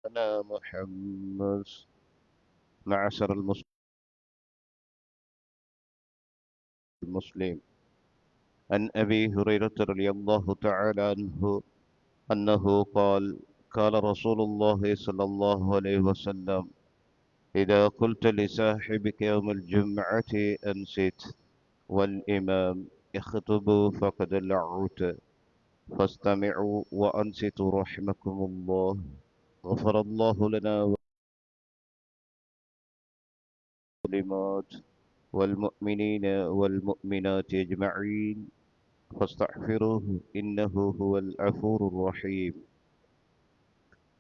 أنا محمد معشر المسلم عن أبي هريرة رضي الله تعالى عنه أنه قال رسول الله صلى الله عليه وسلم إذا قلت لصاحبك يوم الجمعة أنست والإمام يخطب فقد لعوت فاستمعوا وأنصتوا رحمكم الله غفر الله لنا والمسلمات والمؤمنين والمؤمنات أجمعين فاستغفروه إنه هو الغفور الرحيم.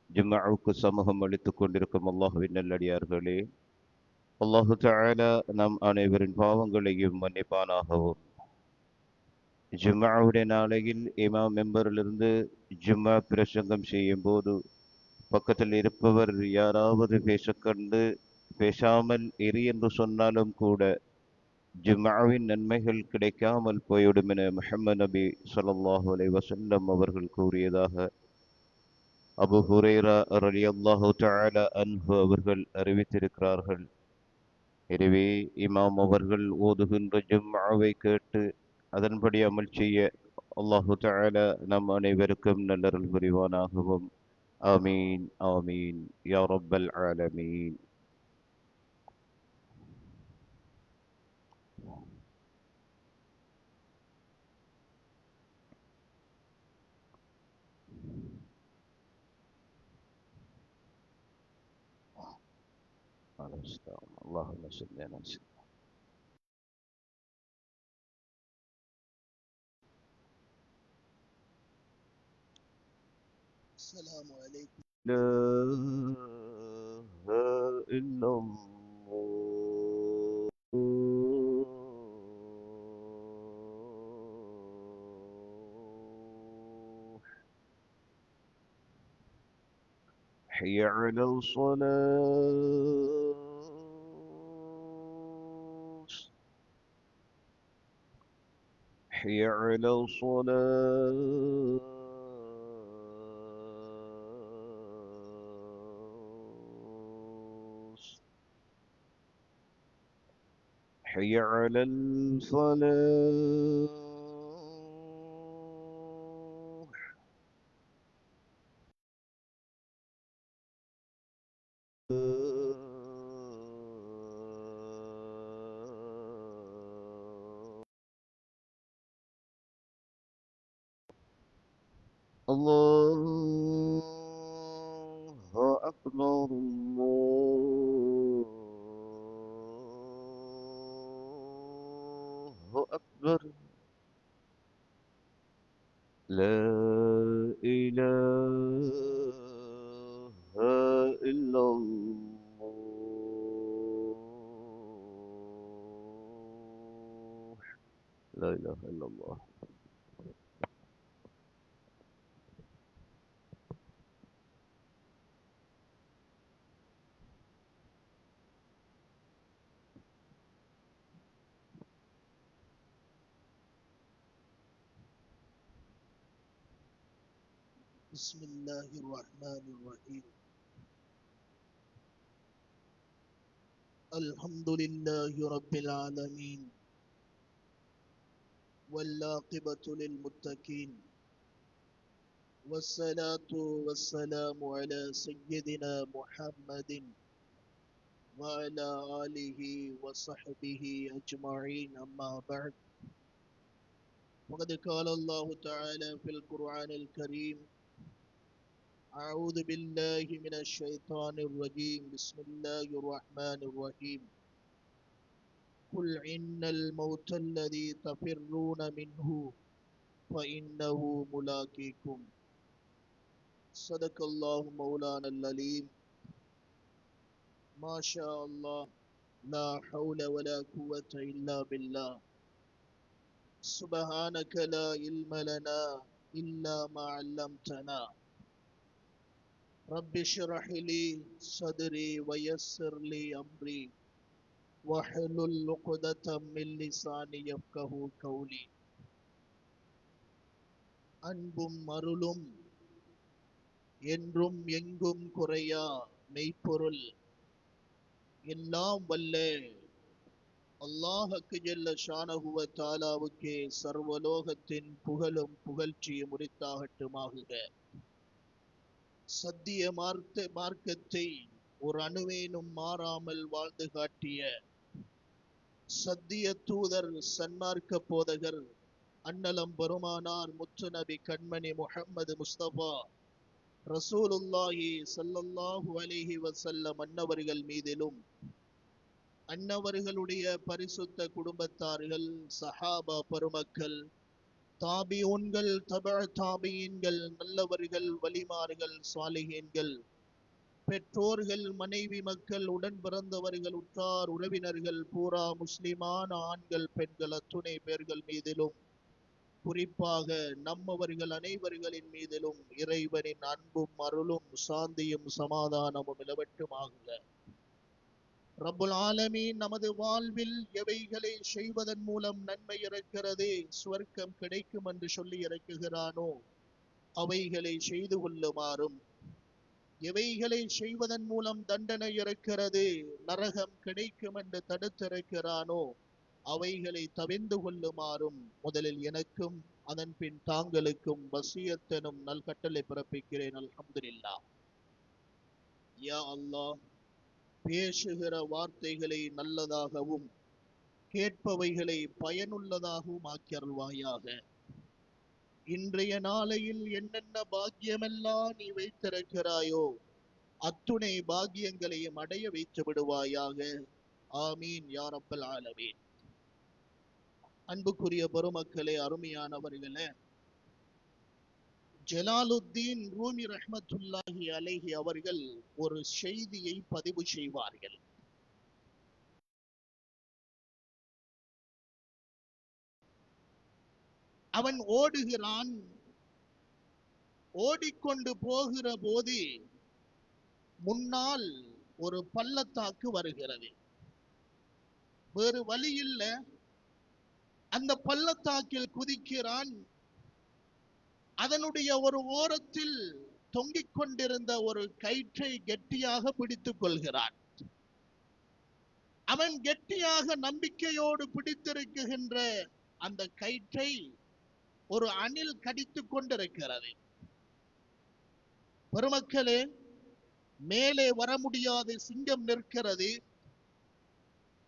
ஜும்மாவுக்கு சமூகம் அளித்துக் கொண்டிருக்கும் அல்லாஹுவின் நல்லடியார்களே, அல்லாஹு தஆலா நம் அனைவரின் பாவங்களையும் மன்னிப்பானாகவும், ஜும்மாவுடைய நாளையில் இமாம் மெம்பரிலிருந்து ஜும்மா பிரசங்கம் செய்யும் போது பக்கத்தில் இருப்பவர் யாராவது பேசக்கண்டு பேசாமல் இரு என்று சொன்னாலும் கூட ஜும்மாவின் நன்மைகள் கிடைக்காமல் போய்விடும் என முஹம்மது நபி ஸல்லல்லாஹு அலைஹி வஸல்லம் அவர்கள் கூறியதாக அபு ஹுரைரா ரலியல்லாஹு தஆலா அன்ஹு அவர்கள் அறிவித்திருக்கிறார்கள். எனவே இமாம் அவர்கள் ஓதுகின்ற ஜும்ஆவை கேட்டு அதன்படி அமல் செய்ய அல்லாஹு தஆலா நம் அனைவருக்கும் நல்லருள் புரிவானாகவும். ஆமீன் ஆமீன் யா ரப்பல் ஆலமீன். اللهم صل على سيدنا. السلام عليكم. لا إله إلا الله. حي على الصلاة. حي على الصلاة. حي على الفلاح. الله أكبر الله أكبر. لا إله إلا الله. لا إله إلا الله. بسم الله الرحمن الرحيم. الحمد لله رب العالمين والعاقبة للمتقين والصلاة والسلام على سيدنا محمد وعلى آله وصحبه أجمعين. أما بعد، وقد قال الله تعالى في القرآن الكريم: أعوذ بالله من الشيطان الرجيم. بسم الله الرحمن الرحيم. قل إن الموت الذي تفرون منه فإنه ملاقيكم. صدق الله مولانا العليم. ما شاء الله لا حول ولا قوة إلا بالله. سبحانك لا علم لنا إلا ما علمتنا. رب اشرح لي صدري ويسر لي أمري واحلل عقدة من لساني يفقه قولي. அன்பும் அருளும் என்றும் எங்கும் குறையா மெய்ப்பொருள் எல்லாம் வல்ல அல்லாஹுக்கு ஜல்ல ஷானஹு வ தஆலாவுக்கே சர்வலோகத்தின் புகழும் புகழ்ச்சியும் உரித்தாகட்டுமாகுக. சத்திய மார்க்கத்தை ஒரு அணுவேனும் மாறாமல் வாழ்ந்து காட்டிய சத்திய தூதர் சன்மார்க்க போதகர் அன்னலம் பெருமானார் முத்து நபி கண்மணி முஹம்மது முஸ்தபா ரசூலுல்லாஹி ஸல்லல்லாஹு அலைஹி வஸல்லம் அன்னவர்கள் மீதிலும் அன்னவர்களுடைய பரிசுத்த குடும்பத்தார்கள் சஹாபா பெருமக்கள் தாபியூன்கள் தபஅ தாபியீன்கள் நல்லவர்கள் வலிமார்கள் சாலிஹீன்கள் பெற்றோர்கள் மனைவி மக்கள் உடன் பிறந்தவர்கள் உற்றார் உறவினர்கள் பூரா முஸ்லிமான ஆண்கள் பெண்கள் அத்துணை பேர்கள் மீதிலும் குறிப்பாக நம்மவர்கள் அனைவர்களின் மீதிலும் இறைவனின் அன்பும் அருளும் சாந்தியும் சமாதானமும் நிலவட்டுமாகுக. ரப்புல் ஆலமீன் நமது வாழ்வில் எவைகளை செய்வதன் மூலம் நன்மை இருக்கிறது, சுவர்க்கம் கிடைக்கும் என்று சொல்லி இறக்குகிறானோ அவைகளை செய்து கொள்ளுமாறும், எவைகளை செய்வதன் மூலம் தண்டனை இருக்கிறது, நரகம் கிடைக்கும் என்று தடுத்திருக்கிறானோ அவைகளை தவிர்ந்து கொள்ளுமாறும் முதலில் எனக்கும் அதன் பின் தாங்களுக்கும் வசியத்தனும் நல்கட்டளை பிறப்பிக்கிறேன். அல்ஹம்துலில்லாஹ். யா அல்லாஹ், பேசுகிற வார்த்தைகளை நல்லதாகவும் கேட்பவைகளை பயனுள்ளதாகவும் ஆக்கியருள்வாயாக. இன்றைய நாளையில் என்னென்ன பாக்கியமெல்லாம் நீ வைத்திருக்கிறாயோ அத்துணை பாக்கியங்களையும் அடைய வைத்து விடுவாயாக. ஆமீன் யா ரப்பல் ஆலமீன். அன்புக்குரிய பெருமக்களே, அருமையானவர்களே, ஜலாலுத்தீன் ரூமி ரஹ்மத்துல்லாஹி அலைஹி அவர்கள் ஒரு செய்தியை பதிவு செய்வார்கள். அவன் ஓடுகிறான். ஓடிக்கொண்டு போகிற போது முன்னால் ஒரு பள்ளத்தாக்கு வருகிறது. வேறு வழி இல்லை, அந்த பள்ளத்தாக்கில் குதிக்கிறான். அதனுடைய ஒரு ஓரத்தில் தொங்கிக் கொண்டிருந்த ஒரு கயிற்றை கெட்டியாக பிடித்துக் கொள்கிறான். அவன் கெட்டியாக நம்பிக்கையோடு பிடித்திருக்கின்ற அந்த கயிற்றை ஒரு அணில் கடித்துக் கொண்டிருக்கிறது. பெருமக்களே, மேலே வர முடியாது, சிங்கம் நிற்கிறது.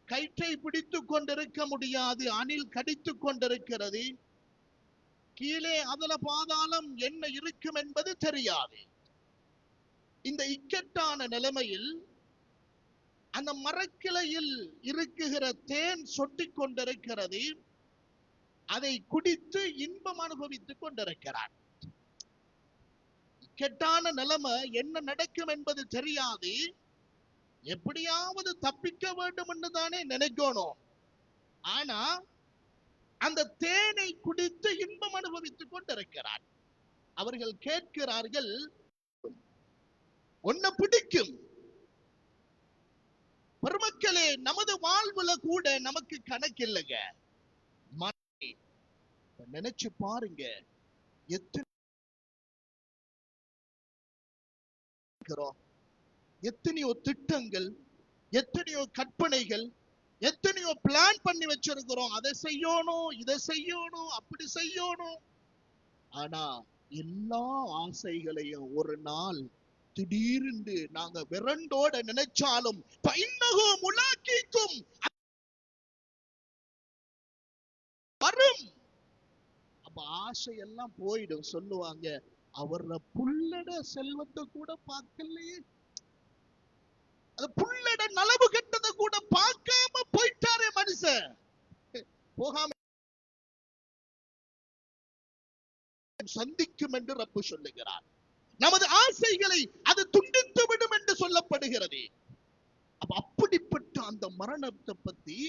கயிற்றை பிடித்துக் கொண்டிருக்க முடியாது, அணில் கடித்துக் கொண்டிருக்கிறது. கீழே அதல பாதாளம் என்ன இருக்கும் என்பது தெரியாது. இந்த இக்கட்டான நிலைமையில் அந்த மரக்கிளையில் இருக்குகிற தேன் சொட்டிக் கொண்டிருக்கிறது. அதை குடித்து இன்பம் அனுபவித்துக் கொண்டிருக்கிறார். இக்கட்டான நிலைமை, என்ன நடக்கும் என்பது தெரியாது. எப்படியாவது தப்பிக்க வேண்டும் என்று தானே நினைக்கணும். ஆனா அந்த தேனை குடித்து இன்பம் அனுபவித்துக் கொண்டிருக்கிறார். அவர்கள் கேட்கிறார்கள், ஒன்ன பிடிக்கும். பெருமக்களே, நமது வாழ்வுல கூட நமக்கு கணக்கு இல்லைங்க. நினைச்சு பாருங்க, எத்தனையோ திட்டங்கள், எத்தனையோ கற்பனைகள், எத்தனையோ பிளான் பண்ணி வச்சிருக்கிறோம். அதை செய்யணும், இதை செய்யணும், அப்படி செய்யணும். ஆனா எல்லா ஆசைகளையும் ஒரு நாள் திடீர்னு நாங்க விரண்டோட நினைச்சாலும் வரும். அப்ப ஆசையெல்லாம் போயிடும். சொல்லுவாங்க, அவர புள்ளட செல்வத்தை கூட பார்க்கலையே, அது புள்ளட நலவு கட்டதை கூட பார்க்காம போயிட்டாரே மனுஷன். போகாம சந்திக்கும் என்று ரப்பு சொல்லுகிறார். நமது ஆசைகளை அது துண்டித்து விடும் என்று சொல்லப்படுகிறது. அப்படிப்பட்ட அந்த மரணத்தை பத்தி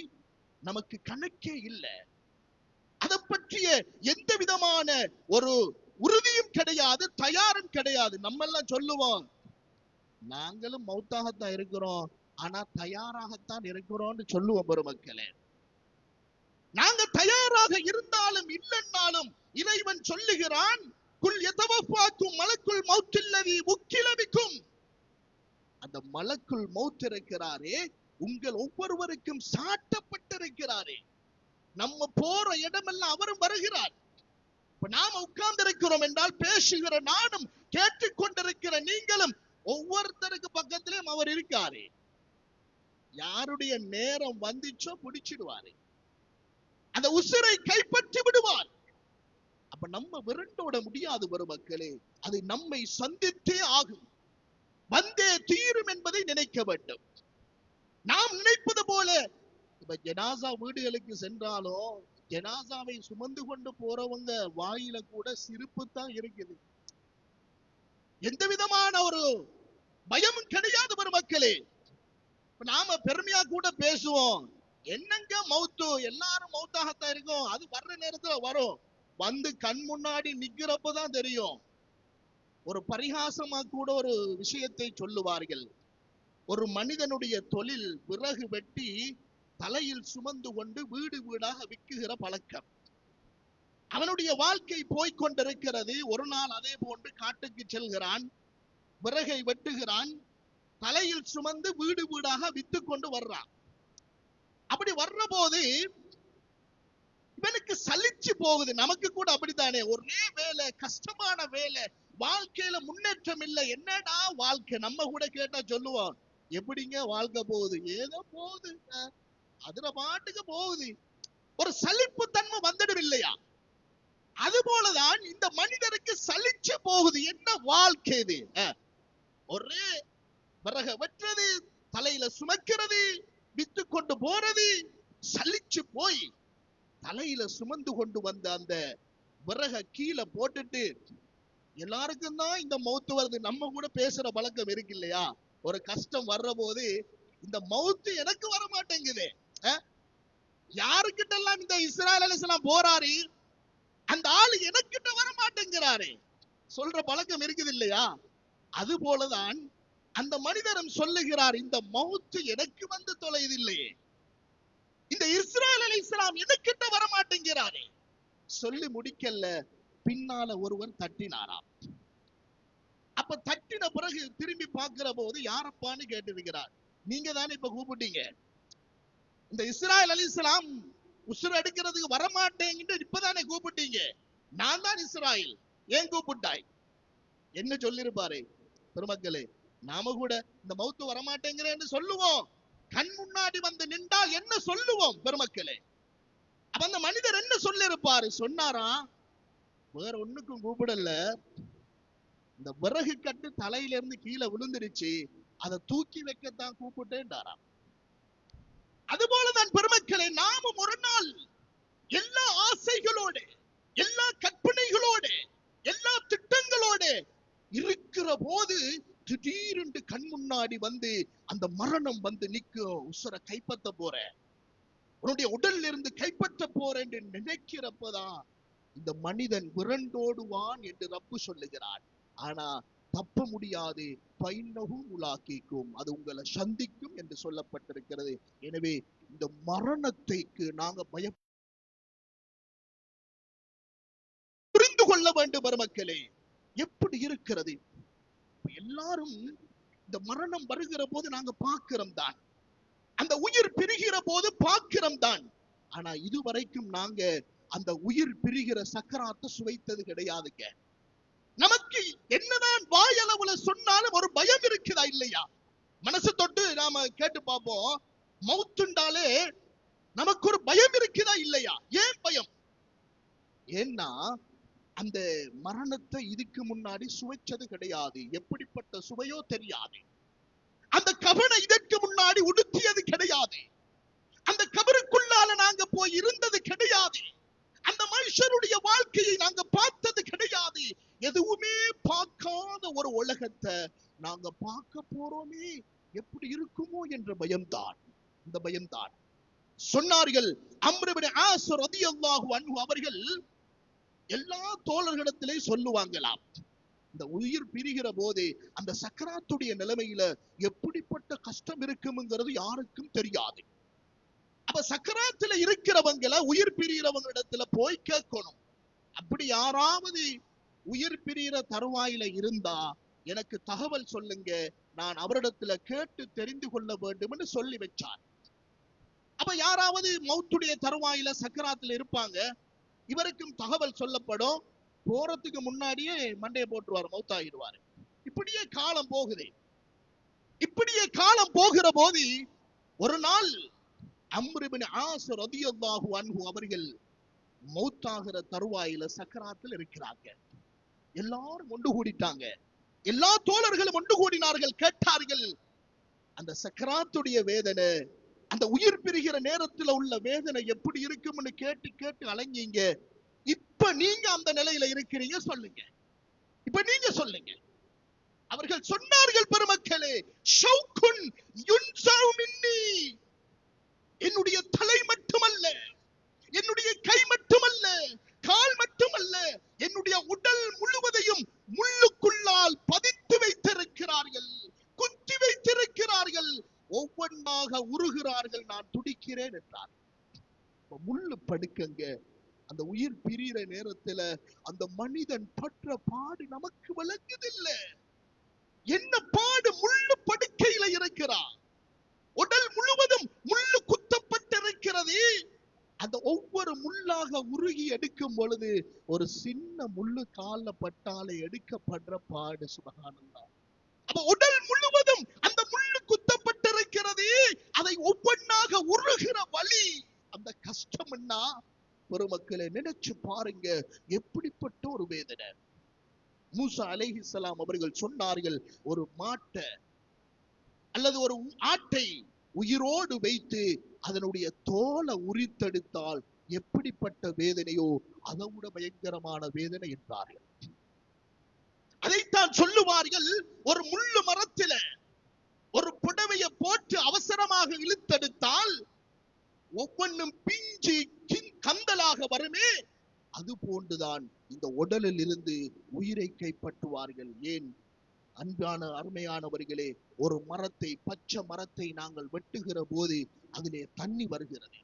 நமக்கு கணக்கே இல்லை. அதை பற்றிய எந்த விதமான ஒரு உறுதியும் கிடையாது, தயாரும் கிடையாது. நம்ம எல்லாம் சொல்லுவோம், நாங்களும் மௌத்தாகத்தான் இருக்கிறோம், ஆனா தயாராகத்தான் இருக்கிறோம்னு சொல்லுவோம். பெருமக்களே, நாங்க தயாராக இருந்தாலும் இல்லைன்னாலும் இறைவன் சொல்லுகிறான், குல் யதவஃபாக்கும் மலக்குல் மௌத்தில்லதி உக்கில பிக்கும். அந்த மலக்குல் மௌத் இருக்கிறாரே, உங்கள் ஒவ்வொருவருக்கும் சாட்டப்பட்டிருக்கிறாரே. நம்ம போற இடமெல்லாம் அவரும் வருகிறார். இப்ப நாம உட்கார்ந்து இருக்கிறோம் என்றால், பேசுகிற நானும் கேட்டுக்கொண்டிருக்கிற நீங்களும் ஒவ்வொருத்தருக்கு பக்கத்திலும் அவர் இருக்காரு. யாருடைய நேரம் வந்துச்சோ பிடிச்சிடுவாரு, அந்த உசிரை கைப்பற்றி விடுவார். அப்ப நம்ம விரண்டோட முடியாது பெருமக்களே, அது நம்மை சந்தித்தே ஆகும், வந்தே தீரும் என்பதை நினைக்க வேண்டும். நாம் நினைப்பது போல இப்ப ஜனாசா வீடுகளுக்கு சென்றாலும் ஜனாசாவை சுமந்து கொண்டு போறவங்க வாயில கூட சிரிப்பு தான் இருக்குது. எந்த விதமான ஒரு பயமும் கிடையாது பெருமக்களே. நாம பெருமையா கூட பேசுவோம், என்னங்க மௌத்து, எல்லாரும் மௌத்தாகத்தான் இருக்கும், அது வர்ற நேரத்துல வரும், வந்து கண் முன்னாடி நிக்கிறப்பதான் தெரியும். ஒரு பரிகாசமா கூட ஒரு விஷயத்தை சொல்லுவார்கள். ஒரு மனிதனுடைய தொழில் விறகு வெட்டி தலையில் சுமந்து கொண்டு வீடு வீடாக விற்குகிற பழக்கம். அவனுடைய வாழ்க்கை போய்கொண்டிருக்கிறது. ஒரு நாள் அதே போன்று காட்டுக்கு செல்கிறான், விறகை வெட்டுகிறான், தலையில் சுமந்து வீடு வீடாக வித்து கொண்டு வர்றான். அப்படி வர்ற போது இவனுக்கு சலிச்சு போகுது. நமக்கு கூட அப்படித்தானே, ஒரே வேலை, கஷ்டமான வேலை, வாழ்க்கையில முன்னேற்றம் இல்லை, என்னடா வாழ்க்கை. நம்ம கூட கேட்டா சொல்லுவோம், எப்படிங்க வாழ்க்கை போகுது, ஏதோ போகுது, அதுல பாட்டுக்கு போகுது. ஒரு சலிப்பு தன்மை வந்துடும் இல்லையா? அது போலதான் இந்த மனிதருக்கு சலிச்சு போகுது. என்ன வாழ்க்கை இது? ஒரே விறக வெட்டுறது, தலையில சுமக்கிறது, வித்து கொண்டு போறது, சலிச்சு போய் தலையில சுமந்து கொண்டு வந்த அந்த விறக கீழே போட்டுட்டு, எல்லாருக்கும் தான் இந்த மௌத்து வருது. நம்ம கூட பேசுற பழக்கம் இருக்கு இல்லையா? ஒரு கஷ்டம் வர்ற போது இந்த மௌத்து எனக்கு வர மாட்டேங்குது, யாருக்கிட்ட எல்லாம் இந்த இஸ்ராயேல் அலைஹிஸ்ஸலாம் போறாரு, அந்த ஆளு எனக்கிட்ட வர மாட்டேங்கிறாரு சொல்ற பழக்கம் இருக்குது இல்லையா? அது போலதான் அந்த மனிதரும் சொல்லுகிறார், இந்த மௌத்து எனக்கு வந்து தொலைது இல்லையே, இந்த இஸ்ராயேல் அலைஹிஸ்ஸலாம் எனக்கிட்ட வர மாட்டேங்கிறாரே. சொல்லி முடிக்கல, பின்னால ஒருவன் தட்டினாராம். அப்ப தட்டின பிறகு திரும்பி பார்க்கிற போது யாரப்பான்னு கேட்டிருக்கிறார். நீங்க தானே இப்ப கூப்பிட்டீங்க, இந்த இஸ்ராயேல் அலைஹிஸ்ஸலாம் உசுர எடுக்கிறதுக்கு வரமாட்டேங்கிட்டு இப்பதானே கூப்பிட்டீங்க, நான் தான் இஸ்ராயேல், ஏன் கூப்பிட்டாய்? என்ன சொல்லிருப்பாரு பெருமக்களே? நாம கூட இந்த மௌத்து வரமாட்டேங்கிறேன்னு சொல்லுவோம், கண் முன்னாடி வந்து நின்றால் என்ன சொல்லுவோம் பெருமக்களே? அப்ப அந்த மனிதர் என்ன சொல்லிருப்பாரு? சொன்னாரா, வேற ஒண்ணுக்கும் கூப்பிடல, இந்த விறகு கட்டு தலையில இருந்து கீழே விழுந்துருச்சு, அதை தூக்கி வைக்கத்தான் கூப்பிட்டேன்டாராம். அதுபோலதான் பெருமக்களே, நாமும் ஒரு நாள் எல்லா ஆசைகளோடு, எல்லா கற்பனைகளோடு, எல்லா திட்டங்களோடு இருக்கிற போது திடீரென்று கண் முன்னாடி வந்து அந்த மரணம் வந்து நிக்கும், உசுர கைப்பற்ற போற, உன்னுடைய உடல்ல இருந்து கைப்பற்ற போற என்று நினைக்கிறப்பதான் இந்த மனிதன் விரண்டோடுவான் என்று ரப்பு சொல்லுகிறார். ஆனா தப்ப முடியாது, பைன்னஹு முலாக்கிக்கும், அது உங்களை சந்திக்கும் என்று சொல்லப்பட்டிருக்கிறது. எனவே இந்த மரணத்தைக்கு நாங்க புரிந்து கொள்ள வேண்டும் பெருமக்களே. எப்படி இருக்கிறது? எல்லாரும் இந்த மரணம் வருகிற போது நாங்க பார்க்கிறோம் தான், அந்த உயிர் பிரிகிற போது பார்க்கிறோம் தான். ஆனா இதுவரைக்கும் நாங்க அந்த உயிர் பிரிகிற சக்கராத்தை சுவைத்தது கிடையாதுங்க. நமக்கு என்னதான் வாயளவுல சொன்னாலும் ஒரு பயம் இருக்குதா இல்லையா? மனசு தொட்டு நாம கேட்டு பார்ப்போம், மௌத்துண்டாலே நமக்கு ஒரு பயம் இருக்குதா இல்லையா? ஏன் பயம்? ஏன்னா அந்த மரணத்தை இதுக்கு முன்னாடி சுவைச்சது கிடையாது, எப்படிப்பட்ட சுவையோ தெரியாது. அந்த கபனை இதற்கு முன்னாடி உடுத்தியது கிடையாது, அந்த கபருக்குள்ளால நாங்க போய் இருந்தது கிடையாது, அந்த மனுஷருடைய வாழ்க்கையை நாங்க பார்த்தது கிடையாது. எதுவுமே பார்க்காத ஒரு உலகத்தை நாங்க பார்க்க போறோமே, எப்படி இருக்குமோ என்ற பயம்தான். இந்த பயம்தான் சொன்னார்கள். அம்ர் இப்னு ஆஸ் ரலியல்லாஹு அன்ஹு அவர்கள் எல்லா தோழர்களிடத்திலே சொல்லுவாங்களாம், இந்த உயிர் பிரிகிற போது அந்த சக்கராத்துடைய நிலைமையில எப்படிப்பட்ட கஷ்டம் இருக்கும்ங்கிறது யாருக்கும் தெரியாது. அப்ப சக்கராத்துல இருக்கிறவங்களை உயிர் பிரிகிறவங்க இடத்துல போய் கேட்கணும். அப்படி யாராவது உயிர் பிரிகிற தருவாயில இருந்தா எனக்கு தகவல் சொல்லுங்க, நான் அவரிடத்துல கேட்டு தெரிந்து கொள்ள வேண்டும் என்று சொல்லி வச்சார். அப்ப யாராவது மௌத்துடைய தருவாயில சக்கராத்துல இருப்பாங்க, இவருக்கும் தகவல் சொல்லப்படும், போறதுக்கு முன்னாடியே மண்டையை போட்டுருவாரு, மௌத்தாகிடுவாரு. இப்படியே காலம் போகுது. இப்படியே காலம் போகிற போது ஒரு நாள் அம்ர் இப்னு ஆஸ் ரலியல்லாஹு அன்ஹு அவர்கள் மௌத்தாகிற தருவாயில சக்கராத்தில் இருக்கிறாங்க. எல்லாரும் ஒன்று கூடிட்டாங்க, எல்லா தோழர்களும் ஒன்று கூடினார்கள். கேட்டார்கள், அந்த சக்கராத்துடைய வேதனை, அந்த உயிர் பிரிகிற நேரத்துல உள்ள வேதனை எப்படி இருக்கும்னு கேட்டு கேட்டு அலங்கிங்க. இப்ப நீங்க அந்த நிலையில இருக்கிறீங்க, சொல்லுங்க, இப்ப நீங்க சொல்லுங்க. அவர்கள் சொன்னார்கள், பெருமக்களே, ஷௌகுன் யுன்ஸஉ மின்னி, என்னுடைய தலை மட்டுமல்ல, என்னுடைய கை மட்டுமல்ல, கால் மட்டுமல்ல, என்னுடைய உடல் முழுவதையும் முள்ளுக்குள்ளால் பதித்து வைத்திருக்கிறார்கள், குத்தி வைத்திருக்கிறார்கள், ஒவ்வொன்றாக உருகிறார்கள், நான் துடிக்கிறேன் என்றார். முள்ளு படுக்கங்க. அந்த உயிர் பிரிகிற நேரத்துல அந்த மனிதன் பற்ற பாடு நமக்கு விளங்குதில்லை. என்ன பாடு? முள்ளு படுக்கையில இருக்கிறார், உடல் முழுவதும் முள்ளு குத்தப்பட்டிருக்கிறது. அந்த ஒவ்வொரு முள்ளாக உருகி எடுக்கும் பொழுது ஒரு சின்ன முள்ளு கால்ல பட்டாலே எடுக்கப்படுற பாடு. சுப்ஹானல்லாஹ். அப்ப உடல் முழுவதும் அந்த முள்ளு குத்தப்பட்டிருக்கிறது, அதை ஒவ்வொன்றாக உருகிற வலி, அந்த கஷ்டம் என்ன பெருமக்களை நினைச்சு பாருங்க, எப்படிப்பட்ட ஒரு வேதனை. மூசா அலைஹிஸ்ஸலாம் அவர்கள் சொன்னார்கள், ஒரு மாட்டை அல்லது ஒரு ஆட்டை உயிரோடு வைத்து அதனுடைய தோலை உரித்தெடுத்தால் எப்படிப்பட்ட வேதனையோ அதை விட பயங்கரமான வேதனை என்றார்கள். அதைத்தான் சொல்லுவார்கள், ஒரு முள்ளு மரத்தில ஒரு புடவையை போட்டு அவசரமாக இழுத்தெடுத்தால் ஒவ்வொன்றும் பிஞ்சு கந்தலாக வருமே, அது போன்றுதான் இந்த உடலில் இருந்து உயிரை கைப்பற்றுவார்கள். ஏன் அன்பான அருமையானவர்களே, ஒரு மரத்தை, பச்சை மரத்தை நாங்கள் வெட்டுகிற போது அதிலே தண்ணி வருகிறது.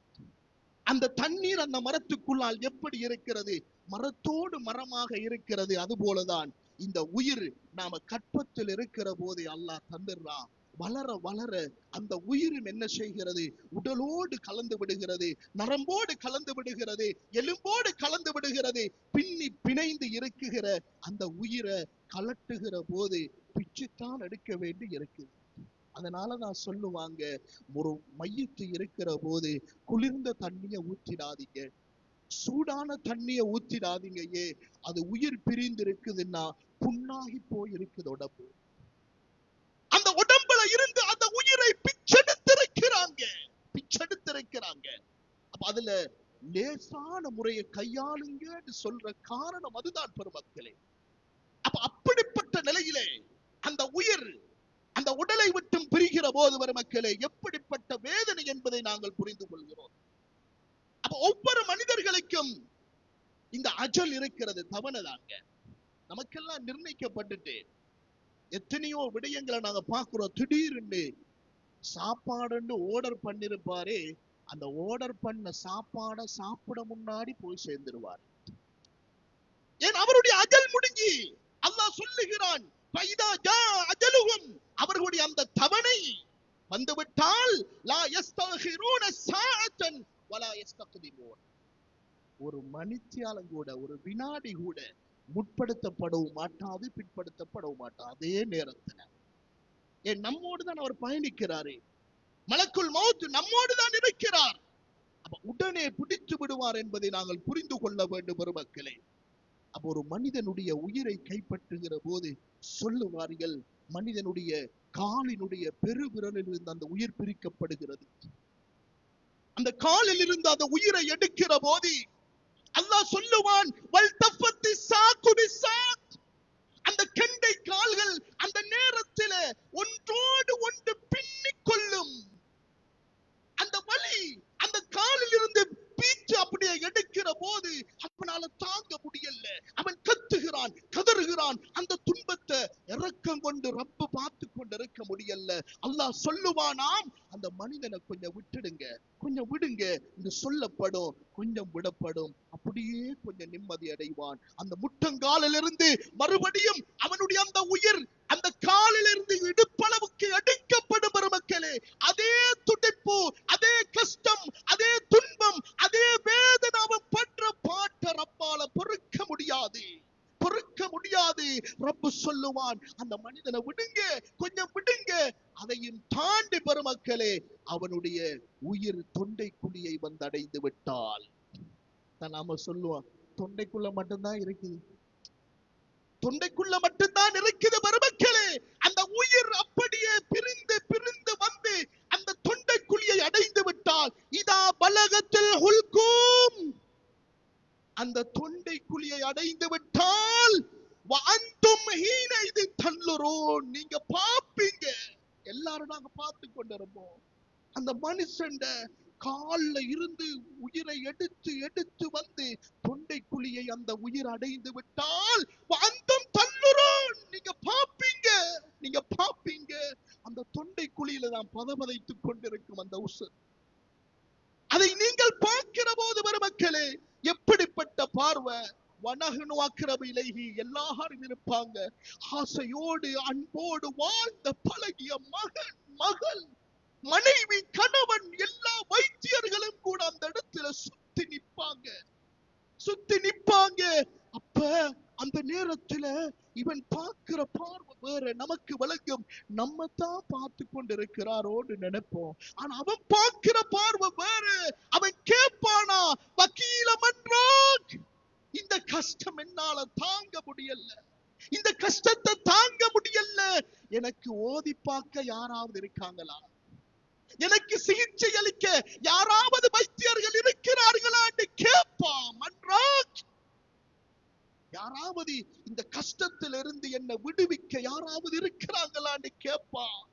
அந்த தண்ணீர் அந்த மரத்துக்குள்ளால் எப்படி இருக்கிறது? மரத்தோடு மரமாக இருக்கிறது. அதுபோலதான் இந்த உயிர் நாம கற்பத்தில் இருக்கிற போது அல்லாஹ் தந்துடுறான். வளர வளர அந்த உயிரும் என்ன செய்கிறது? உடலோடு கலந்து விடுகிறது, நரம்போடு கலந்து விடுகிறது, எலும்போடு கலந்து விடுகிறது. பின்னி பிணைந்து இருக்குகிற அந்த உயிரை கலட்டுகிற போது பிச்சுத்தான் எடுக்க வேண்டி இருக்குது. அதனாலதான் சொல்லுவாங்க, ஒரு மையத்து இருக்கிற போது குளிர்ந்த தண்ணிய ஊற்றிடாதீங்க, சூடான தண்ணிய ஊற்றிடாதீங்க. அது உயிர் பிரிந்து இருக்குதுன்னா புண்ணாகி போய் இருக்குது உடம்பு. அந்த உடம்புல இருந்து அந்த உயிரை பிச்செடுத்திருக்கிறாங்க, பிச்செடுத்திருக்கிறாங்க. அப்ப அதுல லேசான முறையை கையாளுங்கன்னு சொல்ற காரணம் அதுதான் பெருமக்களே. அப்ப அப்படிப்பட்ட நிலையிலே அந்த உயிர் அந்த உடலை விட்டும் பிரிகிற போது பெருமக்களே எப்படிப்பட்ட வேதனை என்பதை நாங்கள் புரிந்து கொள்கிறோம். அப்ப ஒவ்வொரு மனிதர்களுக்கும் இந்த அஜல் இருக்கிறது, தவணைதாங்க. நமக்கெல்லாம் நிர்ணயிக்கப்பட்டுட்டு எத்தனையோ விடயங்களை நாங்க பார்க்கிறோம். திடீர்னு சாப்பாடுன்னு ஆர்டர் பண்ணிருப்பாரு, அந்த ஆர்டர் பண்ண சாப்பாடை சாப்பிட முன்னாடி போய் சேர்ந்துருவார். ஏன்? அவருடைய அஜல் முடிஞ்சி. அல்லாஹ் சொல்லுகிறான், அவர்களுடைய அந்த தவணை வந்துவிட்டால் லா யஸ்தகிரூன ஸாஅத்தன் வலா யஸ்தக்திமூன், ஒரு மணித்தியாலம் கூட, ஒரு வினாடி கூட முற்படுத்தப்படவும் மாட்டாது, பிற்படுத்தப்படவும் மாட்டாது. அதே நேரத்துல ஏன் நம்மோடு தான் அவர் பயணிக்கிறாரு, மலக்குல் மௌத் நம்மோடு தான் இருக்கிறார். அப்ப உடனே பிடித்து விடுவார் என்பதை நாங்கள் புரிந்து கொள்ள வேண்டும் பெருமக்களே. அப்ப ஒரு மனிதனுடைய உயிரை கைப்பற்றுகிற போது சொல்லுவார்கள், மனிதனுடைய காலினுடைய பெருவிரலில் இருந்து அந்த உயிர் பிரிக்கப்படுகிறது. அந்த காலில் இருந்து அந்த உயிரை எடுக்கிற போது அல்லாஹ் சொல்லுவான், வல்தஃபத்தி ஸாகு பிஸாக், அந்த கெண்டை கால்கள் அந்த நேரத்தில் ஒன்றோடு ஒன்று பின்னிக் கொள்ளும். அந்த வலி அந்த காலில் இருந்து பீச்சு அப்படியே எடுக்கிற போது அவனால தாங்க முடியல. அவன் கத்துகிறான், கதறுகிறான். அந்த துன்பத்தை இரக்கம் கொண்டு ரப்பு பார்த்து கொண்டு இருக்க முடியல. அல்லாஹ் சொல்லுவானாம், அந்த மனிதனை கொஞ்சம் விட்டுடுங்க, கொஞ்சம் விடுங்க என்று சொல்லப்படும். கொஞ்சம் விடப்படும். அப்படியே கொஞ்சம் நிம்மதி அடைவான். அந்த முட்டங்காலிலிருந்து மறுபடியும் அவனுடைய அந்த உயிர் அந்த காலிலிருந்து இடுப்பளவுக்கு அடிக்கப்படும் பெருமக்களே. அதே துடிப்பு, அதே கஷ்டம், அதே துன்பம், அதே வேதனை அவன் பற்ற பாட்ட ரப்பால பொறுக்க முடியாது, பொறுக்க முடியாது. ரப்பு சொல்லுவான், அந்த மனிதனை விடுங்க, கொஞ்சம் விடுங்க. அதையும் தாண்டி பெருமக்களே அவனுடைய உயிர் தொண்டை குழியை வந்து அடைந்து விட்டால் நாம சொல்லுவோம், தொண்டைக்குள்ள மட்டும்தான் இருக்குது, தொண்டைக்குள்ள மட்டும்தான் இருக்குது பெருமக்களே. அந்த உயிர் அப்படியே பிரிந்து பிரிந்து வந்து அந்த தொண்டை குழியை அடைந்து விட்டால் இதா பலகத்தில் ஹுல்கும், அந்த தொண்டை குழியை அடைந்து விட்டால் வஅன்தும் ஹீனைதி தன்லுரூன், நீங்க பாப்பீங்க. எல்லாரும் நாங்க பார்த்து கொண்டிருப்போம். அந்த மனுஷன் கால்ல இருந்து உயிரை எடுத்து எடுத்து வந்து தொண்டை குழியை அந்த உயிர் அடைந்து விட்டால் வஅன்தும் தன்லுரூன், நீங்க பாப்பீங்க, நீங்க பாப்பீங்க. அந்த தொண்டை குழியில தான் பதபதைத்துக் கொண்டிருக்கும் அந்த உசுர். அதை நீங்கள் பார்க்கிற போது பெருமக்களே எப்படிப்பட்ட பார்வை. வனஹ்னு அக்ரபு இலைஹி, எல்லாரும் இருப்பாங்க. ஆசையோடு அன்போடு வாழ்ந்த பழகிய மகன், மகள், மனைவி, கணவன், எல்லா வைத்தியர்களும் கூட அந்த இடத்துல சுத்தி நிப்பாங்க, சுத்தி நிப்பாங்க. அப்ப அந்த நேரத்துல இவன் பார்க்கிற பார்வை வேற. நமக்கு விளங்கும், நம்ம தான் பார்த்து கொண்டிருக்கிறாரோன்னு நினைப்போம். ஆனா அவன் பார்க்கிற பார்வை வேற. அவன் கேட்பானா, வக்கீல மன்றாக், இந்த கஷ்டம் என்னால தாங்க முடியல, இந்த கஷ்டத்தை தாங்க முடியல, எனக்கு ஓதி பார்க்க யாராவது இருக்காங்களா, எனக்கு சிகிச்சை அளிக்க யாராவது வைத்தியர்கள் இருக்கிறார்களா என்று கேட்பான். மன்றாக், யாராவது இந்த கஷ்டத்திலிருந்து என்னை விடுவிக்க யாராவது இருக்கிறாங்களான்னு கேட்பான்.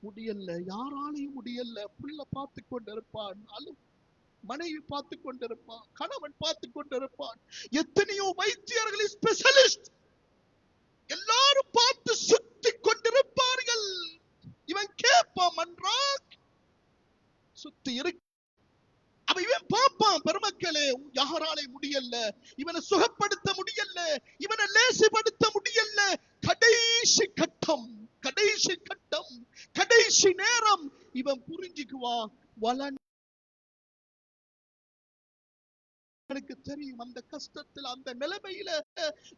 முடியல, யாராலையும் முடியல. புள்ள பார்த்து கொண்டிருப்பான், மனைவி பார்த்து கொண்டிருப்பான், கணவன் பார்த்து கொண்டிருப்பான், எத்தனையோ வைத்தியர்கள், ஸ்பெஷலிஸ்ட் எல்லாரும் பார்த்து சுத்தி கொண்டிருப்பார்கள். இவன் கேட்பான், மன்றாக், சுத்தி இருக்கு. அப்ப இவன் பார்ப்பான், பெருமக்களே யாராலே முடியல, இவனை சுகப்படுத்த முடியல, இவனை லேசுபடுத்த முடியல. கடைசி கட்டம், கடைசி கட்டம், கடைசி நேரம் இவன் புரிஞ்சுக்குவான். வலன் எனக்கு தெரியும், அந்த கஷ்டத்துல அந்த நிலைமையில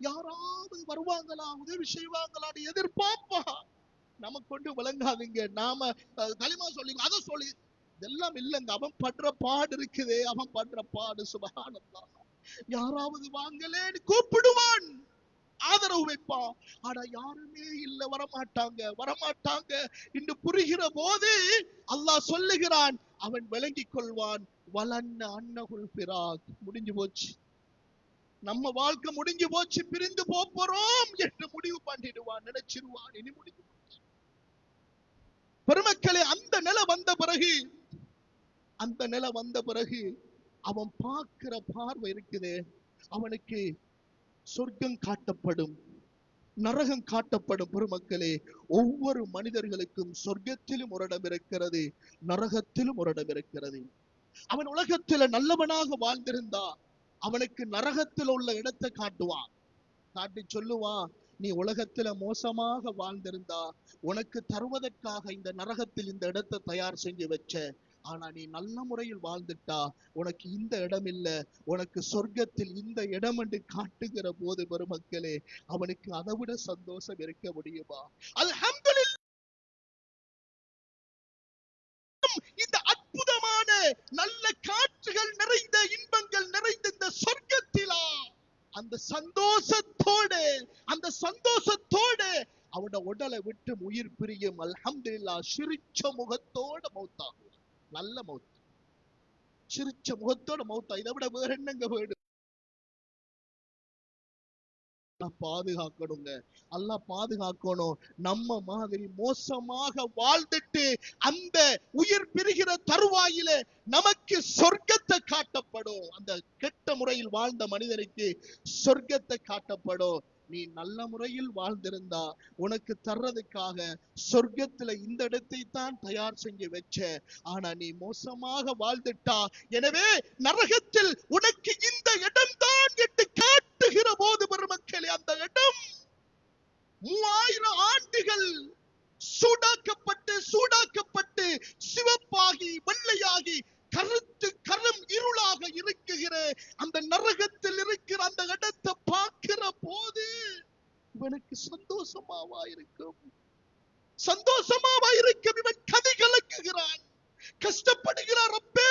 யாராவது வருவாங்களா, உதவி செய்வாங்களான்னு எதிர்பார்ப்பா. நமக்கு கொண்டு விளங்காதுங்க. நாம களிமா சொல்லி அதை சொல்லி இதெல்லாம் இல்லைங்க. அவன் படுற பாடு இருக்குது, அவன் படுற பாடு சுபஹானல்லாஹ். யாராவது வாங்கலேன்னு கூப்பிடுவான், ஆதரவு வைப்பான். ஆனா யாருமே இல்ல, வரமாட்டாங்க, வரமாட்டாங்க என்று புரிகிற போது அல்லாஹ் சொல்லுகிறான், அவன் விளங்கிக் கொள்வான். வலன்ன அன்னகுல் பிராக், முடிஞ்சு போச்சு, நம்ம வாழ்க்கை முடிஞ்சு போச்சு, பிரிந்து போறோம் என்று முடிவு பண்ணிடுவான், நினைச்சிருவான், இனி முடிஞ்சு போச்சு. பெருமக்களே அந்த நிலை வந்த பிறகு, அந்த நிலை வந்த பிறகு அவன் பார்க்கிற பார்வை இருக்குது. அவனுக்கு சொர்க்கம் காட்டப்படும், நரகம் காட்டப்படும். பெருமக்களே ஒவ்வொரு மனிதர்களுக்கும் சொர்க்கத்திலும் ஒரு இடம் இருக்கிறது, நரகத்திலும் ஒரு இடம் இருக்கிறது. அவன் உலகத்துல நல்லவனாக வாழ்ந்திருந்தா அவனுக்கு நரகத்தில் உள்ள இடத்தை காட்டுவான், காட்டி சொல்லுவான், நீ உலகத்துல மோசமாக வாழ்ந்திருந்தா உனக்கு தருவதற்காக இந்த நரகத்தில் இந்த இடத்தை தயார் செஞ்சு வச்ச, ஆனா நீ நல்ல முறையில் வாழ்ந்துட்டா உனக்கு இந்த இடம் இல்ல, உனக்கு சொர்க்கத்தில் இந்த இடம் என்று காட்டுகிற போது பெருமக்களே அவனுக்கு அதை விட சந்தோஷம் இருக்க முடியுமா? அல்ஹம்துலில்லாஹ், இந்த அற்புதமான நல்ல காற்றுகள் நிறைந்த இன்பங்கள் நிறைந்த இந்த சொர்க்கத்திலா அந்த சந்தோஷத்தோடு, அந்த சந்தோஷத்தோடு அவனோட உடலை விட்டு உயிர் பிரியும். அல்ஹம்துலில்லாஹ், சிரிச்ச முகத்தோட மௌத்தாகும். நல்ல மௌத், சிரிச்ச முகத்தோட மௌத்தா. இதை விட வேற என்னங்க வேணும்? பாதுகாக்கணுங்க, அல்லாஹ் பாதுகாக்கணும். நம்ம மாதிரி மோசமாக வாழ்ந்துட்டு அந்த உயிர் பிரிகிற தருவாயில நமக்கு சொர்க்கத்தை காட்டப்படும். அந்த கெட்ட முறையில் வாழ்ந்த மனிதனுக்கு சொர்க்கத்தை காட்டப்படும். நீ நல்ல முறையில் வாழ்ந்திருந்தா உனக்கு தர்றதுக்காக சொர்க்கத்துல இந்த இடத்தை தான் தயார் செஞ்சு வச்ச. ஆனா நீ மோசமாக வாழ்ந்துட்டா, எனவே நரகத்தில் உனக்கு இந்த இடம் தான் என்று காட்டுகிற போது பெருமக்களே, அந்த இடம் 3000 ஆண்டுகள் சூடாக்கப்பட்டு சிவப்பாகி வெள்ளையாகி கருத்து கரும் இருளாக இருக்குகிற அந்த நரகத்தில் இருக்கிற அந்த இடத்தை பார்க்கிற போது இவனுக்கு சந்தோஷமாவா இருக்கும்? சந்தோஷமாவா இருக்கும்? இவன் கதை கலக்குகிறான், கஷ்டப்படுகிறான். ரப்பே,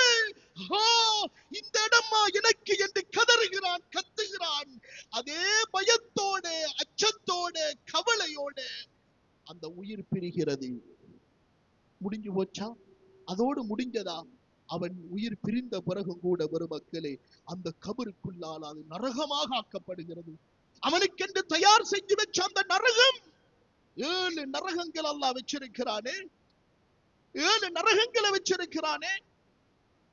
இந்த இடமா எனக்கு என்று கதறுகிறான், கத்துகிறான். அதே பயத்தோட, அச்சத்தோட, கவலையோட அந்த உயிர் பிரிகிறது. முடிஞ்சு போச்சா? அதோடு முடிஞ்சதா? அவன் உயிர் பிரிந்த பிறகும் கூட பெருமக்களே, அந்த கபருக்குள்ளால் அது நரகமாக ஆக்கப்படுகிறது. அவனுக்கென்று தயார் செஞ்சு வச்ச அந்த நரகம், 7 நரகங்கள் அல்லாஹ் வச்சிருக்கிறானே, 7 நரகங்களை வச்சிருக்கிறானே.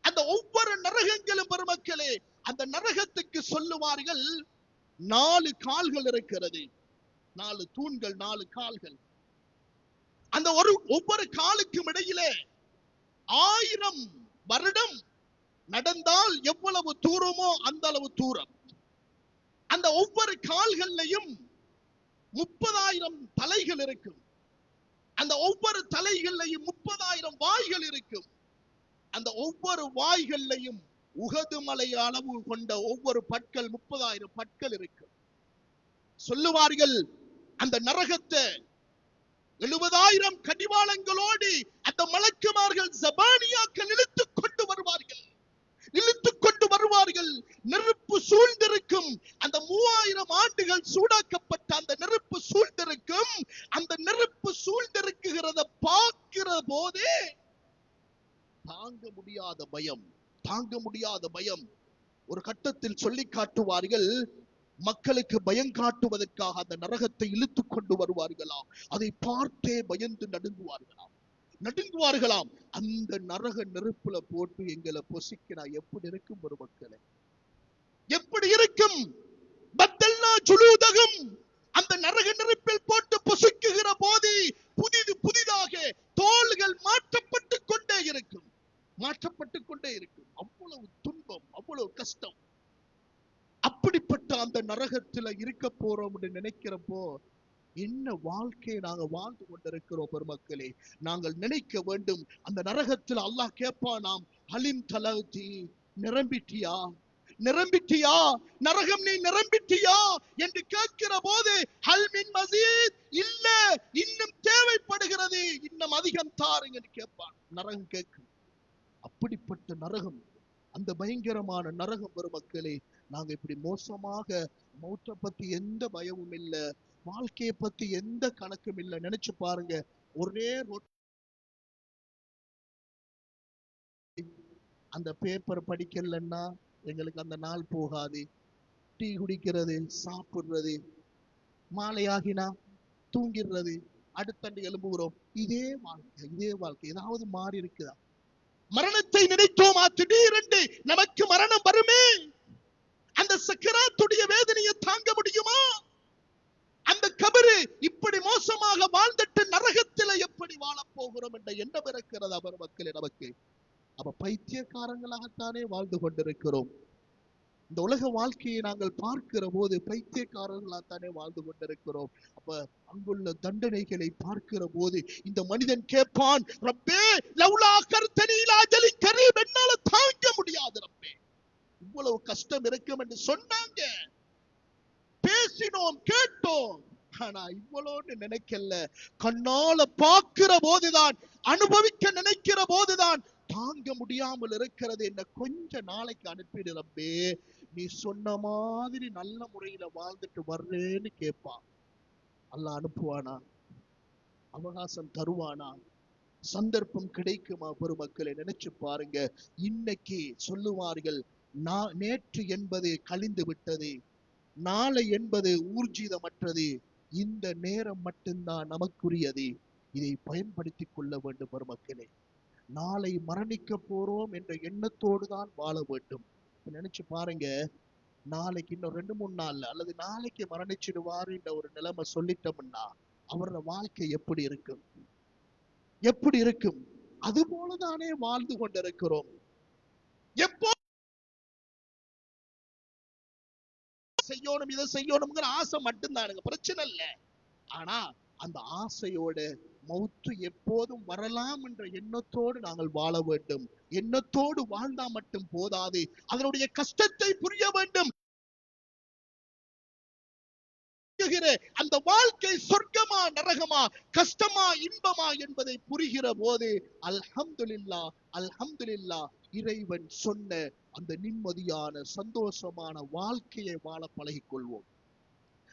அந்த ஒவ்வொரு நரகங்களும் பெருமக்களே, அந்த நரகத்துக்கு சொல்லுவார்கள் 4 கால்கள் இருக்கிறது. 4 தூண்கள், 4 கால்கள். அந்த ஒவ்வொரு காலுக்கும் இடையிலே 1000 வருடம் நடந்தால் எவ்வளவு தூரமோ அந்த அளவு தூரம். அந்த ஒவ்வொரு கால்கள்லையும் 30,000 தலைகள் இருக்கும். அந்த ஒவ்வொரு தலைகள்லையும் 30,000 வாய்கள் இருக்கும். அந்த ஒவ்வொரு வாய்கள்லையும் உகது மலை அளவு கொண்ட ஒவ்வொரு பற்கள், 30,000 பற்கள் இருக்கும். சொல்லுவார்கள் அந்த நரகத்தை 70,000 கடிவாளங்களோடு அந்த மலக்குமார்கள் ஜபானியாக்கள் இழுத்துக் கொண்டு வருவார்கள். நெருப்பு சூழ்ந்திருக்கும். அந்த 3000 ஆண்டுகள் சூடாக்கப்பட்ட அந்த நெருப்பு சூழ்ந்திருக்கும். அந்த நெருப்பு சூழ்ந்திருக்கிறத பார்க்கிற போதே தாங்க முடியாத பயம். ஒரு கட்டத்தில் சொல்லி காட்டுவார்கள், மக்களுக்கு பயம் காட்டுவதற்காக அந்த நரகத்தை இழுத்துக் கொண்டு வருவார்களாம். அதை பார்த்தே பயந்து நடுங்குவார்களாம். அந்த நரக நெருப்புல போட்டு எங்களை பொசிக்கினா எப்படி இருக்கும் பெருமக்களே? எப்படி இருக்கும்? பத்தல்னா ஜுலூதகும், அந்த நரக நெருப்பில் போட்டு பொசுக்குகிற போது புதிதாக தோள்கள் மாற்றப்பட்டு கொண்டே இருக்கும். அவ்வளவு துன்பம், அவ்வளவு கஷ்டம். அப்படிப்பட்ட அந்த நரகத்துல இருக்க போறோம் நினைக்கிறப்போ என்ன வாழ்க்கையை நாங்க வாழ்ந்து கொண்டிருக்கிறோம் பெருமக்களே. நாங்கள் நினைக்க வேண்டும், அந்த நரகத்தில் அல்லாஹ் கேட்பானாம், ஹலிம் தலதி, நிரம்பிட்டியா நரகம், நீ நிரம்பிட்டியா என்று கேட்கிற போது ஹல்மின் மசீத், இல்ல இன்னும் தேவைப்படுகிறது, இன்னும் அதிகம் தாருங்க என்று கேட்பான். நரகம் கேட்கும். அப்படிப்பட்ட நரகம், அந்த பயங்கரமான நரகம் பெருமக்களே. நாங்க இப்படி மோசமாக மௌத்தை பத்தி எந்த பயமும் இல்ல, வாழ்க்கையை பத்தி எந்த கணக்கும் இல்ல. நினைச்சு பாருங்க, ஒரே அந்த பேப்பர் படிக்கலன்னா எங்களுக்கு அந்த நாள் போகாது. டீ குடிக்கிறது, சாப்பிடுறது, மாலையாகினா தூங்கிடுறது, அடுத்தண்டு எழும்புகிறோம். இதே வாழ்க்கை ஏதாவது மாறி இருக்குதா? மரணத்தை நினைத்தோமா? திடீரென்று நமக்கு மரணம் வருமே, அந்த சக்கராத்துடைய வேதனையை தாங்க முடியுமா? அந்த கபரு இப்படி மோசமாக வாழ்ந்துட்டு நரகத்தில எப்படி வாழப் போகிறோம் என்ற எண்ணம் இருக்கிறது அவர் மக்களே நமக்கு. அப்ப பைத்தியக்காரங்களாகத்தானே வாழ்ந்து கொண்டிருக்கிறோம். இந்த உலக வாழ்க்கையை நாங்கள் பார்க்கிற போது பைத்தியக்காரர்களாகத்தானே வாழ்ந்து கொண்டிருக்கிறோம். அப்ப அங்குள்ள தண்டனைகளை பார்க்கிற போது இந்த மனிதன் கேட்பான், ரப்பே லவ்லா கர்தனி இலா அஜலின் கரீம், என்னால தாங்க முடியாது ரப்பே, இவ்வளவு கஷ்டம் இருக்கும் என்று சொன்னாங்க, பேசினோம், கேட்டோம், ஆனா இவ்வளோன்னு நினைக்கல. கண்ணால பார்க்கிற போதுதான், அனுபவிக்க நினைக்கிற போதுதான் தாங்க முடியாமல் இருக்கிறது. என்ன கொஞ்ச நாளைக்கு அனுப்பிடு ரப்பே, நீ சொன்ன மாதிரி நல்ல முறையில வாழ்ந்துட்டு வர்றேன்னு கேட்பான். அல்லாஹ் அனுப்புவானா? அவகாசம் தருவானா? சந்தர்ப்பம் கிடைக்குமா? பெருமக்களை நினைச்சு பாருங்க. இன்னைக்கு சொல்லுவார்கள், நேற்று என்பது கழிந்து விட்டது, நாளை என்பது ஊர்ஜிதமற்றது, இந்த நேரம் மட்டும்தான் நமக்குரியது, இதை பயன்படுத்திக் கொள்ள வேண்டும் பெருமக்களே. நாளை மரணிக்க போறோம் என்ற எண்ணத்தோடு தான் வாழ வேண்டும். நினைச்சு பாருங்க, நாளைக்கு இன்னும் 2-3 நாள்ல அல்லது நாளைக்கு மரணிச்சிடுவாரு என்ற ஒரு நிலைமை சொல்லிட்டோம்னா அவரோட வாழ்க்கை எப்படி இருக்கும்? எப்படி இருக்கும்? அது போலதானே வாழ்ந்து கொண்டிருக்கிறோம். எப்போ செய்யணும் இதை செய்யணுங்கிற ஆசை மட்டும்தானுங்க, பிரச்சனை இல்ல. ஆனா அந்த ஆசையோட மௌத்து எப்போதும் வரலாம் என்ற எண்ணத்தோடு நாங்கள் வாழ வேண்டும். எண்ணத்தோடு வாழ்ந்தா மட்டும் போதாது, அதனுடைய கஷ்டத்தை புரிய வேண்டும். அந்த வாழ்க்கை சொர்க்கமா நரகமா, கஷ்டமா இன்பமா என்பதை புரிகிற போது அல்ஹம்துலில்லாஹ் அல்ஹம்துலில்லாஹ் இறைவன் சொன்ன அந்த நிம்மதியான சந்தோஷமான வாழ்க்கையை வாழ பழகிக் கொள்வோம்.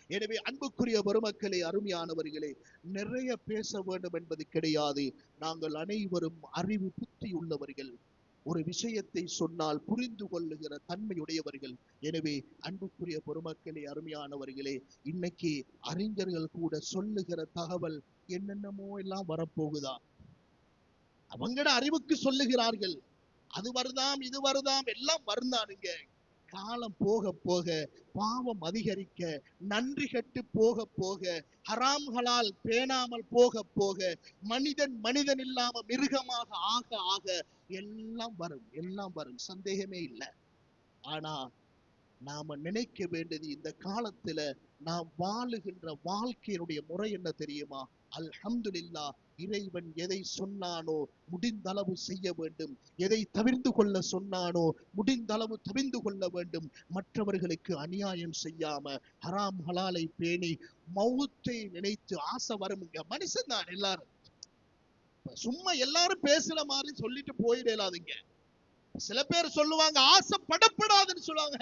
எனவே அன்புக்குரிய பெருமக்களே, அருமையானவர்களே, நிறைய பேச வேண்டும் என்பது கிடையாது. நாங்கள் அனைவரும் அறிவு புத்தி உள்ளவர்கள், ஒரு விஷயத்தை சொன்னால் புரிந்து கொள்ளுகிற தன்மையுடையவர்கள். எனவே அன்புக்குரிய பெருமக்களே, அருமையானவர்களே, இன்னைக்கு அறிஞர்கள் கூட சொல்லுகிற தகவல் என்னென்னமோ எல்லாம் வரப்போகுதா, அவங்கட அறிவுக்கு சொல்லுகிறார்கள். அது வருதாம் இது வருதாம் எல்லாம் வருந்தானுங்க. காலம் போக போக, பாவம் அதிகரிக்க, நன்றி கெட்டு போக போக, ஹராம்களால் பேணாமல் போக போக, மனிதன் மனிதன் இல்லாம மிருகமாக ஆக ஆக எல்லாம் வரும், எல்லாம் வரும், சந்தேகமே இல்லை. ஆனா நாம நினைக்க வேண்டியது, இந்த காலத்துல நாம் வாழுகின்ற வாழ்க்கையினுடைய முறை என்ன தெரியுமா? அல்ஹம்துலில்லாஹ், இறைவன் எதை சொன்னானோ முடிந்த அளவு செய்ய வேண்டும், எதை தவிர்த்து கொள்ள சொன்னானோ முடிந்த அளவு தவிர்த்து கொள்ள வேண்டும். மற்றவர்களுக்கு அநியாயம் செய்யாம ஹராம் ஹலாலை பேணி மௌத்தை நினைத்து ஆசை வரும்ங்க. மனுஷன் தான் எல்லாரும், சும்மா எல்லாரும் பேசுற மாதிரி சொல்லிட்டு போயிடலாதுங்க. சில பேர் சொல்லுவாங்க ஆசைப்படப்படாதுன்னு சொல்லுவாங்க.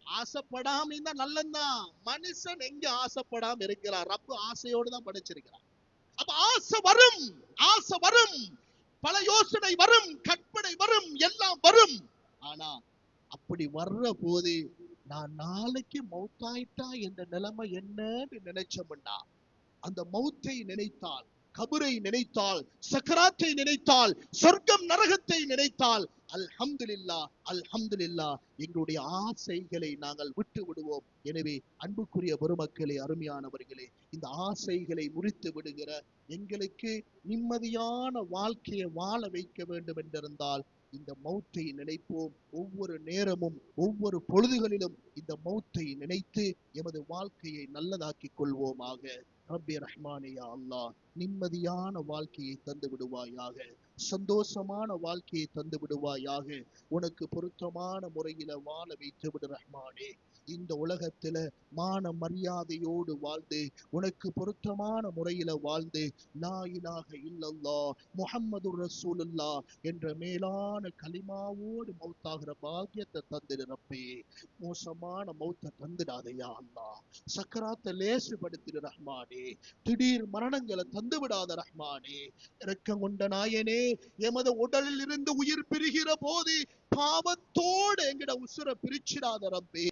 ஆசைப்படாம இருந்தா நல்லந்தான். மனுஷன் எங்க ஆசைப்படாம இருக்கிறார்? ரப்பு ஆசையோடு தான் படைச்சிருக்கிறார். அப்ப ஆசை வரும், ஆசை வரும், பல யோசனை வரும், கற்பனை வரும், எல்லாம் வரும். ஆனா அப்படி வர்ற போது நான் நாளைக்கு மௌத்தாயிட்டா என்ற நிலைமை என்னன்னு நினைச்சோம்னா, அந்த மௌத்தை நினைத்தால், கபரை நினைத்தால், சக்கராத்தை நினைத்தால், சொர்க்கம் நரகத்தை நினைத்தால் அல்ஹம்துலில்லாஹ் அல்ஹம்துலில்லாஹ் எங்களுடைய ஆசைகளை நாங்கள் விட்டு விடுவோம். எனவே அன்புக்குரிய பெருமக்களே, அருமையானவர்களே, இந்த ஆசைகளை முறித்து விடுகிற எங்களுக்கு நிம்மதியான வாழ்க்கையை வாழ வைக்க வேண்டும் என்றிருந்தால் இந்த மௌத்தை நினைப்போம். ஒவ்வொரு நேரமும் ஒவ்வொரு பொழுதுகளிலும் இந்த மௌத்தை நினைத்து எமது வாழ்க்கையை நல்லதாக்கிக் கொள்வோமாக. ரப்பி ரஹ்மானே, யா அல்லாஹ், நிம்மதியான வாழ்க்கையை தந்து விடுவாயாக, சந்தோஷமான வாழ்க்கையை தந்து விடுவாயாக. உனக்கு பொருத்தமான முறையில வாழ வைத்து விடு ரஹ்மானே. இந்த உலகத்துல மான மரியாதையோடு வாழ்ந்து, உனக்கு பொருத்தமான முறையில வாழ்ந்து, லா இலாஹ இல்லல்லாஹ் முஹம்மதுர் ரசூலுல்லாஹ் என்ற மேலான கலிமாவோடு மௌத்தாகிற பாக்கியத்தை தந்துடு ரப்பே. மோசமான மௌத்தை தந்துடாதையா அல்லாஹ். சக்கராத்தை லேசுபடுத்திடு ரஹ்மானே. திடீர் மரணங்களை தந்து விடாத ரஹ்மானே. இரக்கம் கொண்ட நாயனே, எமது உடலில் இருந்து உயிர் பிரிகிற போது பாவத்தோடு எங்கட உசுர பிரிச்சிடாத ரப்பே.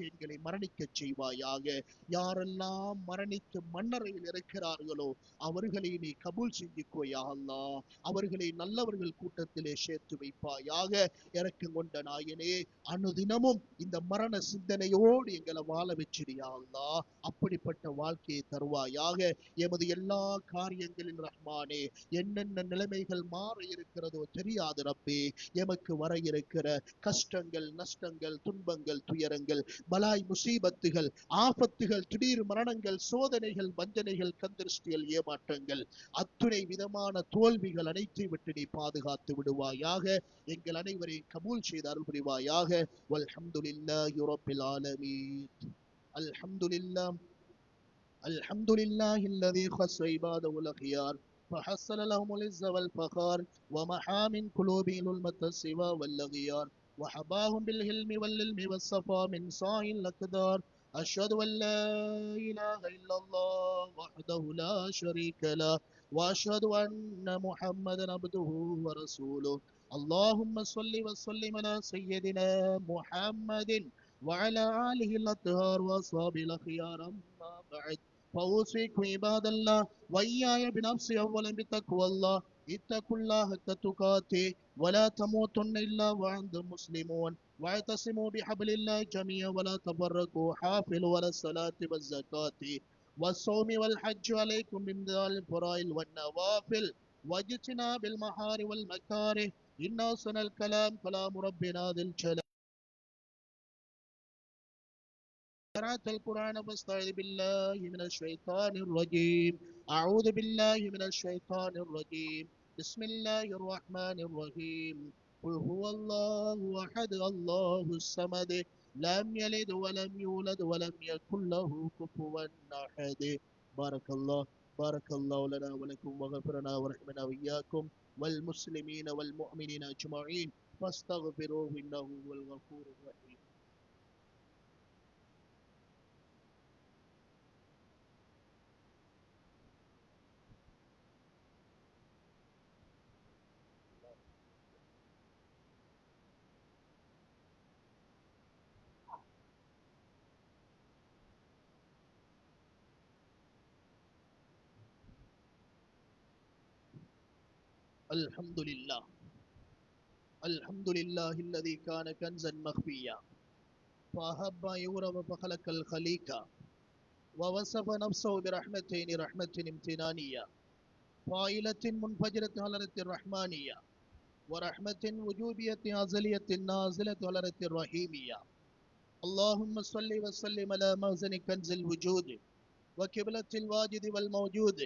எங்களை மரணிக்க செய்வாயாக. யாரெல்லாம் மரணித்து மண்ணறையில் இருக்கிறார்களோ அவர்களை நீ கபூல் செஞ்சுக்கோயா அல்லாஹ். அவர்களை நல்லவர்கள் கூட்டத்திலே சேர்த்து வைப்பாயாக. இரக்கம் கொண்ட நாயனே, அனுதினமும் இந்த மரண சிந்தனையோடு எங்களை வாழ வச்சிடியா அல்லாஹ். அப்படிப்பட்ட வாழ்க்கையை தருவாயாக. எமது எல்லா காரியங்களின் ரஹ்மானே, என்னென்ன நிலைமைகள் மாற இருக்கிறதோ தெரியாது ரப்பே. எமக்கு வர இருக்கிற கஷ்டங்கள், நஷ்டங்கள், துன்பங்கள், துயரங்கள், பலாய், முசீபத்துகள், ஆபத்துகள், திடீர் மரணங்கள், சோதனைகள், வஞ்சனைகள், கந்திருஷ்டிகள், ஏமாற்றங்கள், அத்துணை விதமான தோல்விகள் அனைத்தை விட்டு நீ பாதுகாத்து விடுவாயாக. எங்கள் அனைவரையும் கபூல் செய்து அருள் புரிவாயாக. வல்ஹம்துலில்லாஹி ரப்பில் ஆலமீன். அல்ஹம்துலில்லாஹ் அல்ஹம்துலில்லாஹி அல்லதி خص عباده الأخيار فحصل لهم العز والفخار ومحى من قلوبهم المة السوى والأغيار وحباهم بالهلم والعلم والصفا من صاع الأقدار. أشهد أن لا إله إلا الله وحده لا شريك له وأشهد أن محمدا عبده ورسوله. اللهم صل وسلم على سيدنا محمد وعلى آله الأطهار وأصحابه الأخيار. أما بعد، فأوصيكم عباد الله وإياي بنفسي أولا بتقوى الله. اتقوا الله حق تقاته ولا تموتن إلا وأنتم مسلمون واعتصموا بحبل الله جميعا ولا تفرقوا حافظوا على الصلاة والزكاة والصوم والحج عليكم من الفرائض والنوافل واجتناب المحار والمكاره إن أحسن الكلام كلام ربنا ذي الجلال. قرأت القرآن فاستعذ بالله من الشيطان الرجيم. أعوذ بالله من الشيطان الرجيم. بسم الله الرحمن الرحيم. قل هو الله أحد الله الصمد لم يلد ولم يولد ولم يكن له كفوا أحد. بارك الله لنا ولكم وغفرنا ورحمنا وإياكم والمسلمين والمؤمنين أجمعين فاستغفروه إنه هو الغفور الرحيم. الحمد لله. الحمد لله الذي كان كنزا مخفيا فأحب أن يعرف فخلق الخليقة ووصف نفسه برحمتين رحمة امتنانية فائلة منفجرة على الرحمانية ورحمة وجوبية أزلية نازلة على الرحيمية. اللهم صل وسلم على مخزن كنز الوجود وكبلة الواجد والموجود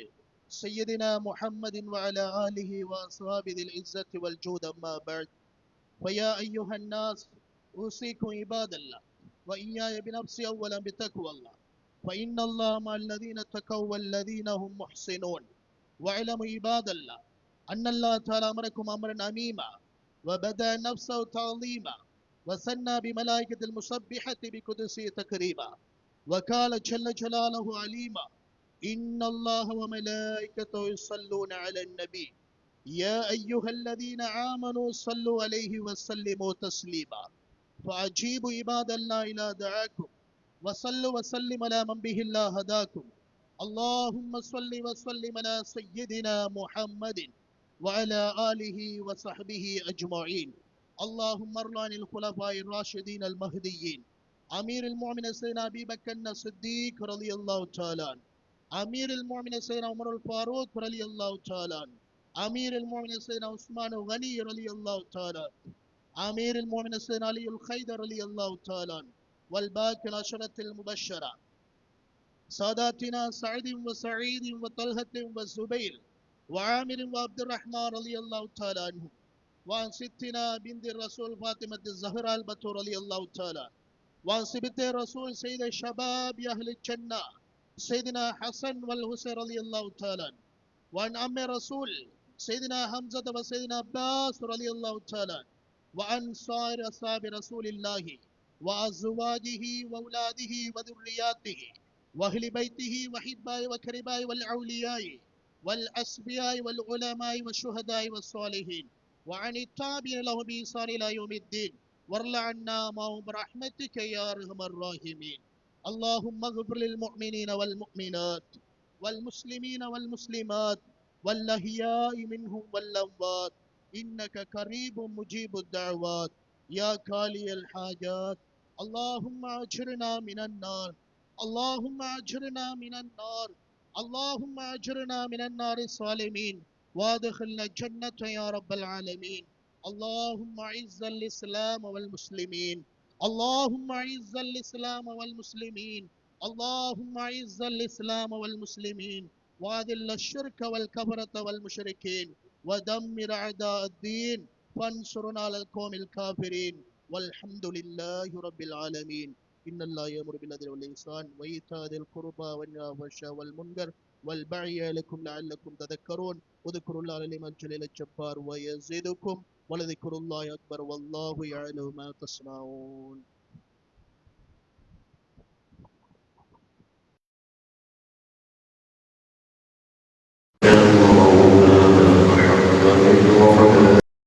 سيدنا محمد وعلى آله وأصحابه ذي العزة والجود. أما بعد فيا أيها الناس أوصيكم عباد الله وإياي بنفسي أولا بتقوى الله فإن الله مع الذين اتقوا والذين هم محسنون. واعلموا عباد الله أن الله تعالى أمركم أمرا عميما وبدأ نفسه تعظيما وثنى بملائكة المسبحة بقدسه تكريما وقال جل جلاله عليما إن الله وملائكته يصلون على النبي يا أيها الذين آمنوا صلوا عليه وسلموا تسليما. فأجيبوا عباد الله إلى دعاكم وصلوا وسلم على من به الله هداكم. اللهم صل وسلم على سيدنا محمد وعلى آله وصحبه أجمعين. اللهم ارض عن الخلفاء الراشدين المهديين أمير المؤمنين سيدنا أبي بكر الصديق رضي الله تعالى عنه، أمير المؤمنين سيدنا عمر الفاروق رضي الله تعالى عنه، أمير المؤمنين سيدنا عثمان الغني رضي الله تعالى عنه، أمير المؤمنين سيدنا علي الخيدر رضي الله تعالى عنه، والباقي العشرة المبشرة ساداتنا سعد وسعيد وطلحة والزبير وعامر وعبد الرحمن رضي الله تعالى عنهم، وعن ستنا بنت الرسول فاطمة الزهراء البتول رضي الله تعالى، وعن سبت الرسول سيد الشباب أهل الجنة سيدنا حسن والحسين رضي الله تعالى، وعن أم الرسول سيدنا حمزة وسيدنا عباس رضي الله تعالى، وعن سائر أصحاب رسول الله وأزواجه وأولاده وذرياته وأهل بيته وحبائه وكربائه والأولياء والأصفياء والعلماء والشهداء والصالحين وعن التابعين له بإحسان إلى يوم الدين وارض عنا معهم برحمتك يا أرحم الراحمين. اللهم اغفر للمؤمنين والمؤمنات والمسلمين والمسلمات والأحياء منهم والأموات إنك قريب مجيب الدعوات يا كالي الحاجات. اللهم أجرنا من النار، اللهم أجرنا من النار، اللهم أجرنا من النار الظالمين وادخلنا الجنة يا رب العالمين. اللهم أعز الإسلام والمسلمين، اللهم أعز الإسلام والمسلمين، اللهم أعز الإسلام والمسلمين وأذل الشرك والكفرة والمشركين ودمر أعداء الدين وانصرنا على القوم الكافرين والحمد لله رب العالمين. إن الله يأمر بالعدل والإحسان وإيتاء ذي القربى والنهي عن الفحشاء والمنكر والبغي يعظكم لعلكم تذكرون واذكروا الله العلي الجليل الجبار ويزيدكم ولذكر الله أكبر والله يعلم ما تصنعون.